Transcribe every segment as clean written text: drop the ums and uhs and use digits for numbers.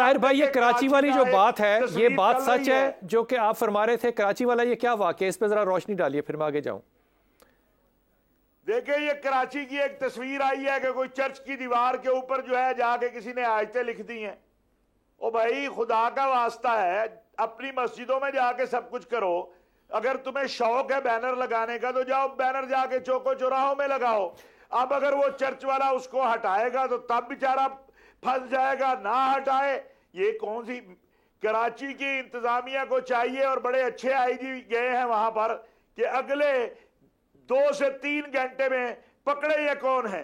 ताहिर भाई, ये कराची वाली जो बात है, ये बात सच है जो कि आप फरमा रहे थे? कराची वाला ये क्या वाकया, इस पे जरा रोशनी डालिए, फिर मैं आगे जाऊं। देखिए, ये कराची की एक तस्वीर आई है कि कोई चर्च की दीवार के ऊपर जो है जाके किसी ने आयतें लिख दी हैं। ओ भाई, खुदा का वास्ता है, अपनी मस्जिदों में जाके सब कुछ करो। अगर तुम्हें शौक है बैनर लगाने का तो जाओ बैनर जाके चौको चौराहों में लगाओ। अब अगर वो चर्च वाला उसको हटाएगा तो तब बेचारा फंस जाएगा, ना हटाए। ये कौन सी कराची की इंतजामिया को चाहिए, और बड़े अच्छे आईजी गए हैं वहां पर, कि अगले 2 से 3 घंटे में पकड़े ये कौन है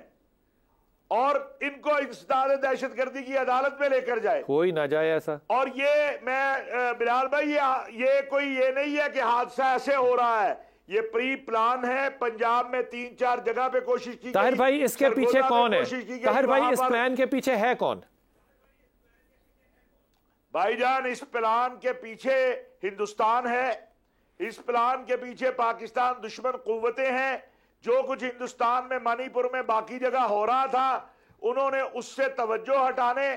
और इनको इंसदाद दहशतगर्दी की अदालत में लेकर जाए। कोई ना जाए ऐसा। और ये मैं बिलाल भाई, ये कोई ये नहीं है कि हादसा ऐसे हो रहा है, ये प्री प्लान है। पंजाब में 3-4 जगह पे कोशिश की। ताहिर भाई, इसके पीछे कौन है? ताहिर भाई, इस प्लान के पीछे है कौन? भाईजान, इस प्लान के पीछे हिंदुस्तान है। इस प्लान के पीछे पाकिस्तान दुश्मन कुव्वतें हैं। जो कुछ हिंदुस्तान में मणिपुर में बाकी जगह हो रहा था, उन्होंने उससे तवज्जो हटाने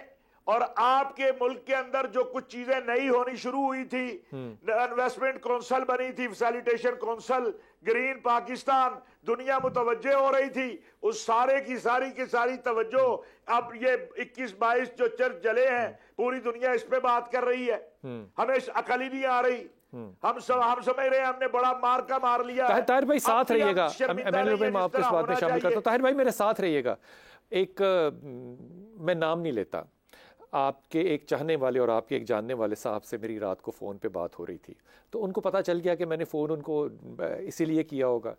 और आपके मुल्क के अंदर जो कुछ चीजें नई होनी शुरू हुई थी, इन्वेस्टमेंट काउंसिल बनी थी, फैसिलिटेशन काउंसिल, ग्रीन पाकिस्तान, दुनिया मुतवज्जे हो रही थी, उस सारे की सारी तवज्जो अब ये 21-22 जो चर्च जले हैं, पूरी दुनिया इस पे बात कर रही है। हमें अकल ही नहीं आ रही। हम समझ रहे हैं हमने बड़ा मार्का मार लिया। ताहिर भाई साथ रहिएगा, मैं आपको इस बात में शामिल करता हूं। ताहिर भाई मेरे साथ रहिएगा। एक मैं नाम नहीं लेता, आपके एक चाहने वाले और आपके एक जानने वाले साहब से मेरी रात को फ़ोन पे बात हो रही थी, तो उनको पता चल गया कि मैंने फ़ोन उनको इसीलिए किया होगा।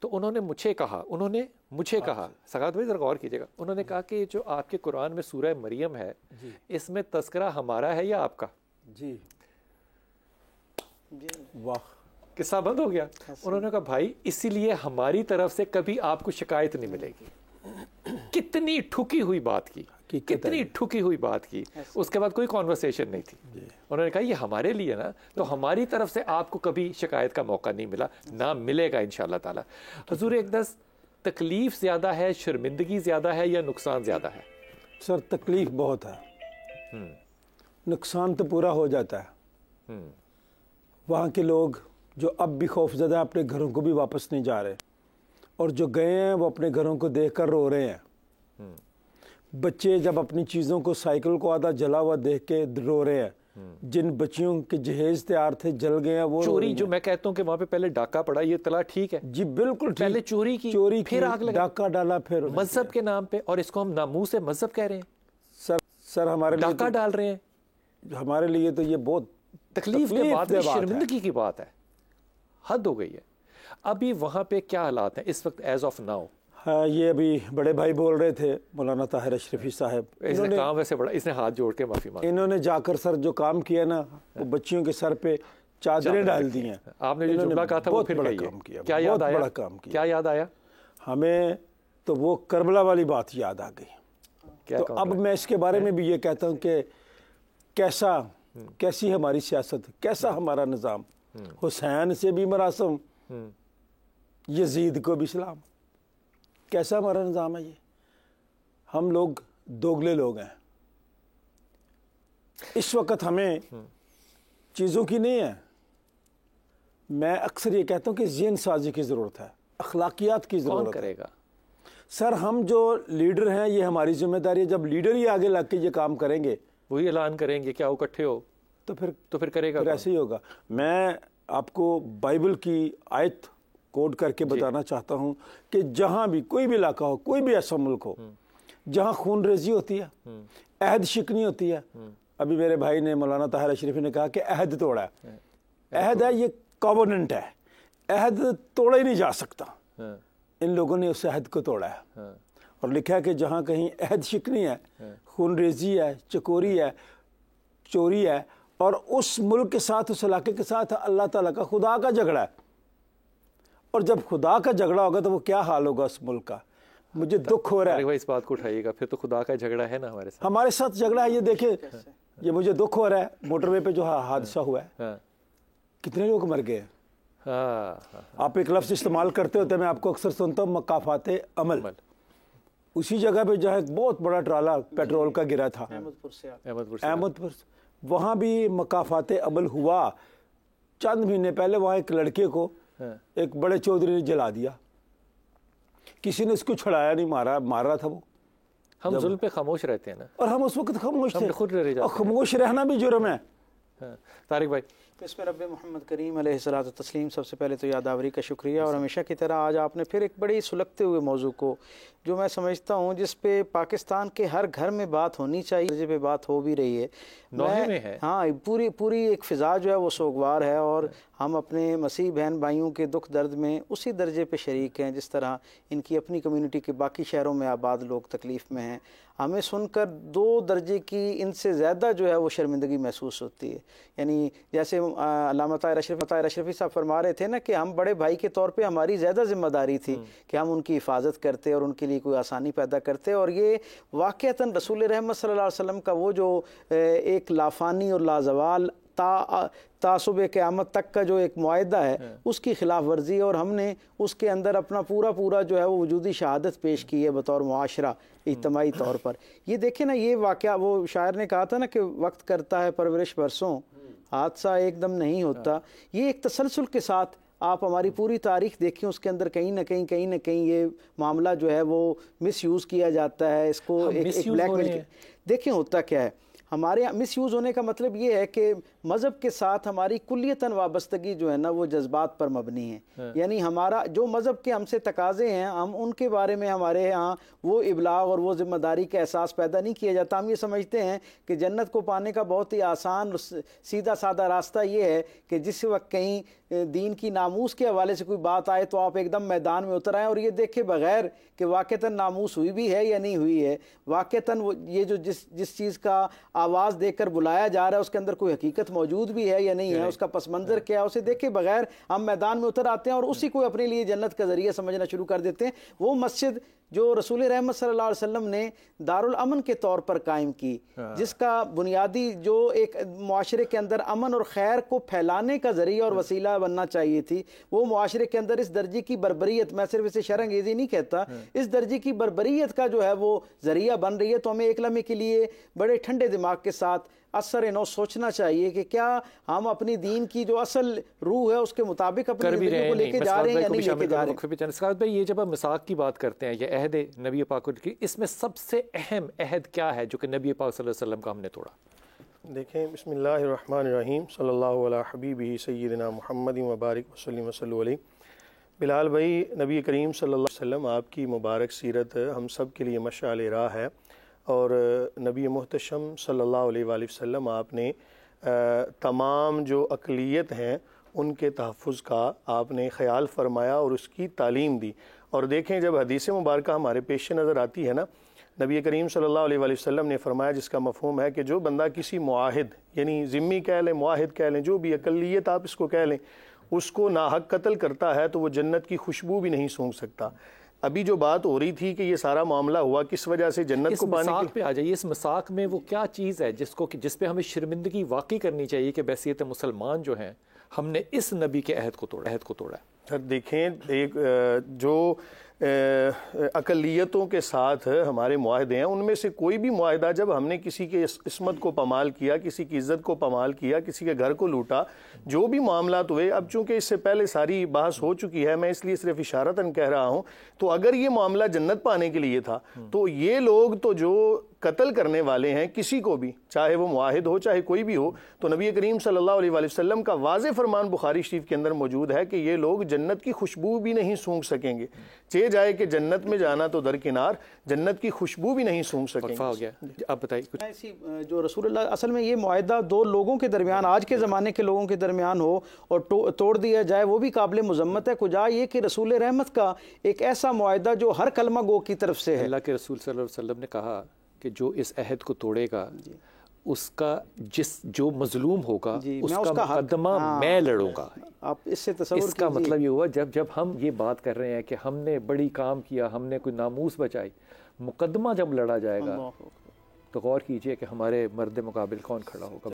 तो उन्होंने मुझे कहा सगात भाई ज़रा गौर कीजिएगा, उन्होंने कहा कि जो आपके कुरान में सूरह मरियम है, इसमें तस्करा हमारा है या आपका? जी वाह, किस्सा बंद हो गया। उन्होंने कहा भाई, इसीलिए हमारी तरफ से कभी आपको शिकायत नहीं मिलेगी। कितनी ठुकी हुई बात की, कितनी ठुकी हुई बात की। उसके बाद कोई कॉन्वर्सेशन नहीं थी। उन्होंने कहा ये हमारे लिए ना, तो हमारी तरफ से आपको कभी शिकायत का मौका नहीं मिला, ना मिलेगा इंशाअल्लाह ताला। हुजूर एकदस, तकलीफ ज्यादा है, शर्मिंदगी ज्यादा है या नुकसान ज्यादा है? सर, तकलीफ बहुत है, नुकसान तो पूरा हो जाता है। वहाँ के लोग जो अब भी खौफजदा अपने घरों को भी वापस नहीं जा रहे, और जो गए हैं वो अपने घरों को देखकर रो रहे हैं। बच्चे जब अपनी चीज़ों को, साइकिल को आधा जला हुआ देख के रो रहे हैं। जिन बच्चियों के जहेज तैयार थे जल गए हैं। वो चोरी, जो मैं कहता हूँ कि वहाँ पे पहले डाका पड़ा, ये तला ठीक है जी, बिल्कुल ठीक। पहले चोरी की, फिर आग लगा, डाका डाला, फिर मजहब के नाम पे, और इसको हम नामूस से मजहब कह रहे हैं। सर हमारे लिए डाका डाल रहे हैं। हमारे लिए तो ये बहुत तकलीफ की बात है, शर्मिंदगी की बात है, हद हो गई है। अभी वहां पे क्या हालात हैं इस वक्त एज ऑफ नाउ? हाँ, ये अभी बड़े भाई बोल रहे थे, मौलाना ताहिर अशरफी साहब, इसने काम वैसे बड़ा, इसने हाथ जोड़ के माफी मांगी। इन्होंने जाकर सर जो काम किया ना, वो बच्चियों के सर पे चादरें डाल दी हैं। आपने जो जुमला कहा था वो फिर बड़ा काम किया, क्या याद आया? बड़ा काम किया। क्या याद आया हमें? तो वो करबला वाली बात याद आ गई। तो अब मैं इसके बारे में भी ये कहता हूँ कि कैसी हमारी सियासत, कैसा हमारा निज़ाम। हुसैन से भी मरासम, यजीद को भी सलाम। कैसा हमारा निज़ाम है ये? हम लोग दोगले लोग हैं। इस वक्त हमें चीज़ों की नहीं है, मैं अक्सर ये कहता हूँ कि ज़हन साजी की ज़रूरत है, अखलाकियात की ज़रूरत करेगा। सर, हम जो लीडर हैं, ये हमारी जिम्मेदारी है। जब लीडर ही आगे लग के ये काम करेंगे, वही ऐलान करेंगे क्या वो इकट्ठे हो, तो फिर करेगा, फिर ऐसे ही होगा। मैं आपको बाइबल की आयत कोड करके बताना चाहता हूँ कि जहाँ भी कोई भी इलाका हो, कोई भी ऐसा मुल्क हो जहाँ खून रेजी होती है, अहद शिकनी होती है। अभी मेरे भाई ने, मौलाना ताहिर अशरफी ने कहा कि अहद तोड़ा है। अहद है, ये कॉवेनेंट है, अहद तोड़ा ही नहीं जा सकता। इन लोगों ने उस अहद को तोड़ा है और लिखा है कि जहाँ कहीं अहद शिकनी है, खून रेजी है, चकोरी है, चोरी है, और उस मुल्क के साथ, उस इलाके के साथ अल्लाह ताला का, खुदा का झगड़ा है। और जब खुदा का झगड़ा होगा तो वो क्या हाल होगा उस मुल्क का। मुझे दुख हो रहा है। इस बात को उठाइएगा, फिर तो खुदा का झगड़ा है ना हमारे साथ झगड़ा है। ये देखिए, ये मुझे दुख हो रहा है, मोटरवे पे जो हादसा हुआ है, कितने लोग मर गए। आप एक लफ्ज़ इस्तेमाल करते होते, मैं आपको अक्सर सुनता हूँ, मकाफाते अमल। उसी जगह पे जहाँ एक बहुत बड़ा ट्राला पेट्रोल का गिरा था, अहमदपुर से वहाँ भी मकाफाते अबल हुआ। चंद महीने पहले वहाँ एक लड़के को एक बड़े चौधरी ने जला दिया, किसी ने इसको छुड़ाया नहीं, मार रहा था वो। हम जुल्म पे खामोश रहते हैं ना, और हम उस वक्त खामोश थे, खुद रह जाते हैं। खामोश रहना भी जुर्म है। तारिक भाई, इसमें रब मोहम्मद करीम अलैहिस्सलातु तस्लीम, सबसे पहले तो यादावरी का शुक्रिया। और हमेशा की तरह आज आपने फिर एक बड़ी सुलगते हुए मौजू को, जो मैं समझता हूँ जिस पे पाकिस्तान के हर घर में बात होनी चाहिए, जिस पे बात हो भी रही है, में है। हाँ, पूरी एक फ़िज़ा जो है वो सोगवार है। और हम अपने मसीह बहन भाइयों के दुख दर्द में उसी दर्जे पे शरीक हैं जिस तरह इनकी अपनी कम्युनिटी के बाकी शहरों में आबाद लोग तकलीफ़ में हैं। हमें सुनकर 2 दर्जे की इनसे ज़्यादा जो है वो शर्मिंदगी महसूस होती है। यानी जैसे अल्लामा ताहिर अशरफी साहब फरमा रहे थे ना कि हम बड़े भाई के तौर पे हमारी ज़्यादा ज़िम्मेदारी थी कि हम उनकी हिफाजत करते और उनके लिए कोई आसानी पैदा करते। और ये वाक़अतन रसूल रहमत सल्लल्लाहु अलैहि वसल्लम का वो जो एक लाफानी और लाजवाल तासुब क़यामत तक का जो एक मुआहदा है, उसकी खिलाफ वर्जी, और हमने उसके अंदर अपना पूरा जो है वो वजूदी शहादत पेश की है बतौर मुआशरा इज्तमाई तौर पर। ये देखें ना, ये वाक़या वो शायर ने कहा था ना कि वक्त करता है परवरिश बरसों, हादसा एकदम नहीं होता। ये एक तसलसल के साथ आप हमारी पूरी तारीख देखें, उसके अंदर कहीं ना कहीं ये मामला जो है वो मिस यूज़ किया जाता है। इसको एक ब्लैकमेल देखें होता क्या है। हमारे यहाँ मिस यूज़ होने का मतलब ये है कि मज़हब के साथ हमारी कुल्लियतन वाबस्तगी जो है ना वो जज्बात पर मबनी है। यानी हमारा जो मज़हब के हमसे तकाज़े हैं, हम उनके बारे में हमारे यहाँ वो इबलाग और वो ज़िम्मेदारी का एहसास पैदा नहीं किया जाता। हम ये समझते हैं कि जन्नत को पाने का बहुत ही आसान सीधा सादा रास्ता ये है कि जिस वक्त कहीं दीन की नामूस के हवाले से कोई बात आए तो आप एकदम मैदान में उतर आएँ और ये देखे बगैर कि वाक़तन नामूस हुई भी है या नहीं हुई है। वाक़तन वो ये जो जिस चीज़ का आवाज़ देकर बुलाया जा रहा है उसके अंदर कोई हकीकत मौजूद भी है या नहीं है, उसका पस मंज़र क्या है, उसे देखे बगैर हम मैदान में उतर आते हैं और उसी को अपने लिए जन्नत का ज़रिया समझना शुरू कर देते हैं। वो मस्जिद जो रसूल रहमत सल्लल्लाहु अलैहि वसल्लम ने दारुल अमन के तौर पर कायम की, जिसका बुनियादी जो एक मुआशरे के अंदर अमन और खैर को फैलाने का ज़रिया और वसीला बनना चाहिए थी, वो मुआशरे के अंदर इस दर्जे की बर्बरियत, मैं सिर्फ इसे शर्मंगेज़ी नहीं कहता, इस दर्जे की बर्बरियत का जो है वो ज़रिया बन रही है। तो हमें एक लम्हे के लिए बड़े ठंडे दिमाग के साथ असर नौ सोचना चाहिए कि क्या हम अपनी दीन की जो असल रूह है उसके मुताबिक अपनी ज़िंदगी को लेके जा रहे हैं या नहीं लेके जा रहे हैं। साद भाई, ये जब हम मिसाक की बात करते हैं, ये अहद नबी पाक की, इसमें सबसे अहम अहद क्या है जो कि नबी पाक सल्लल्लाहु अलैहि वसल्लम का हमने तोड़ा? देखें, बिस्मिल्लाहिर्रहमानिर्रहीम, सल्लल्लाहु अला हबीबिही सय्यिदिना मुहम्मदिन व बारिक वसल्लिम वसल्लु अलैहि। बिलाल भाई, नबी करीम सल्लल्लाहु अलैहि वसल्लम आपकी मुबारक सीरत हम सब के लिए मशाल राह है। और नबी मुहतशम सल्लल्लाहु अलैहि वसल्लम आपने तमाम जो अक़लियत हैं उनके तहफ़्फ़ुज़ का आपने ख़याल फरमाया और उसकी तालीम दी। और देखें, जब हदीस मुबारक हमारे पेश नज़र आती है ना, नबी करीम सल्लल्लाहु अलैहि वसल्लम ने फरमाया, जिसका मफ़हूम है कि जो बंदा किसी मुआहिद यानी ज़िम्मी कह लें, मुआहिद कह लें, जो भी अक़लियत आप इसको कह लें, उसको नाहक कत्ल करता है तो वो जन्नत की खुशबू भी नहीं सूंघ सकता। अभी जो बात हो रही थी कि ये सारा मामला हुआ किस वजह से, जन्नत को पाने पे आ जाइए। इस मसाक में वो क्या चीज़ है जिस पे हमें शर्मिंदगी वाकई करनी चाहिए कि बैसियत मुसलमान जो हैं हमने इस नबी के अहद को तोड़ा। सर देखें, एक जो अक़लियतों के साथ हमारे मुआहदे हैं, उनमें से कोई भी मुआहदा जब हमने किसी के इस्मत को पमाल किया, किसी की इज़्ज़त को पमाल किया, किसी के घर को लूटा, जो भी मामलात हुए, अब चूँकि इससे पहले सारी बहस हो चुकी है, मैं इसलिए सिर्फ इशारतन कह रहा हूँ, तो अगर ये मामला जन्नत पाने के लिए था तो ये लोग तो जो कत्ल करने वाले हैं किसी को भी, चाहे वो मुआहिद हो चाहे कोई भी हो, तो नबी करीम सल्लल्लाहु अलैहि वसल्लम का वाज़े फरमान बुखारी शरीफ के अंदर मौजूद है कि ये लोग जन्नत की खुशबू भी नहीं सूंघ सकेंगे। चे जाए कि जन्नत में जाना तो दरकिनार, जन्नत की खुशबू भी नहीं सूंघ सकेंगे। हो गया। अब बताइए कुछ ऐसी जो रसूलुल्लाह, असल में ये मुआहदा 2 लोगों के दरमियान, आज के ज़माने के लोगों के दरमियान हो और तोड़ दिया जाए, वो भी काबिल मुज़म्मत है। कुजा ये कि रसूल रहमत का एक ऐसा मुआहदा जो हर कलमा गो की तरफ से है। अल्लाह के रसूल सल्लल्लाहु अलैहि वसल्लम ने कहा कि जो इस अहद को तोड़ेगा उसका जो मजलूम होगा उसका मुकदमा मैं लड़ूंगा। आप इससे तसव्वुर इसका मतलब ये हुआ, जब हम ये बात कर रहे हैं कि हमने बड़ी काम किया, हमने कोई नामूस बचाई, मुकदमा जब लड़ा जाएगा तो गौर कीजिए कि हमारे मर्द मुकाबिल कौन खड़ा होगा।